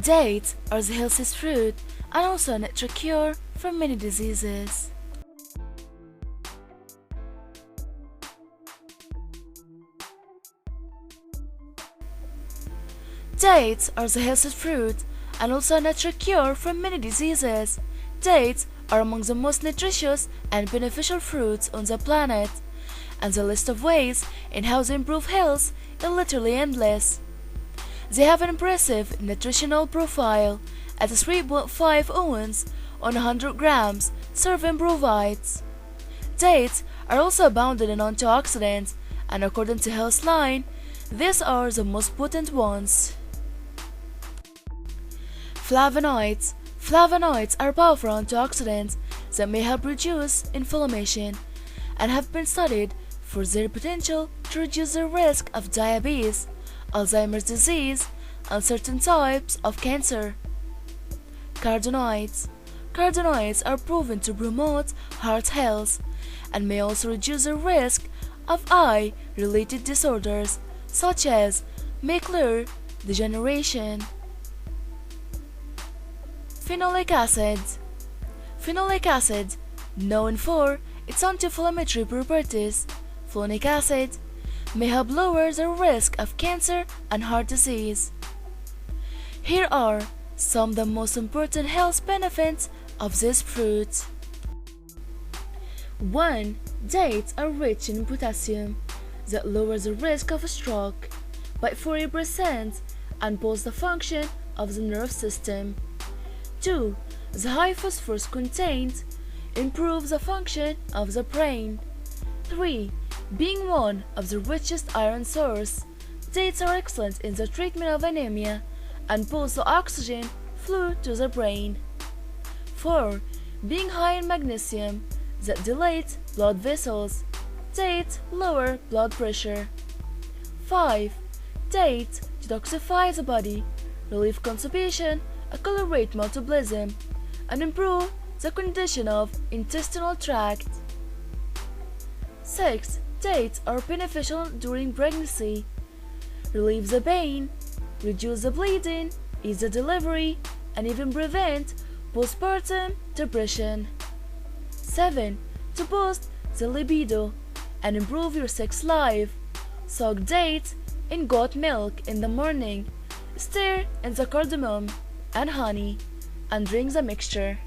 Dates are the healthiest fruit and also a natural cure for many diseases. Dates are the healthiest fruit and also a natural cure for many diseases. Dates are among the most nutritious and beneficial fruits on the planet, and the list of ways in how they improve health is literally endless. They have an impressive nutritional profile at 3.5 ounces on 100 grams serving provides. Dates are also abounding in antioxidants, and according to Healthline, these are the most potent ones. Flavonoids. Flavonoids are powerful antioxidants that may help reduce inflammation and have been studied for their potential to reduce the risk of diabetes, Alzheimer's disease, and certain types of cancer. Carotenoids. Carotenoids are proven to promote heart health and may also reduce the risk of eye-related disorders such as macular degeneration. Phenolic acid. Phenolic acid, known for its anti-inflammatory properties, phenolic acid, may help lower the risk of cancer and heart disease. Here are some of the most important health benefits of this fruit. 1. Dates are rich in potassium that lowers the risk of a stroke by 40% and boosts the function of the nerve system. 2. The high phosphorus contained improves the function of the brain. 3. Being one of the richest iron source, dates are excellent in the treatment of anemia and boost the oxygen flow to the brain. 4. Being high in magnesium that dilate blood vessels, dates lower blood pressure. 5. Dates detoxify the body, relieve constipation, accelerate metabolism, and improve the condition of intestinal tract. 6. Dates are beneficial during pregnancy, relieve the pain, reduce the bleeding, ease the delivery, and even prevent postpartum depression. 7. To boost the libido and improve your sex life, soak dates in goat milk in the morning, stir in the cardamom and honey, and drink the mixture.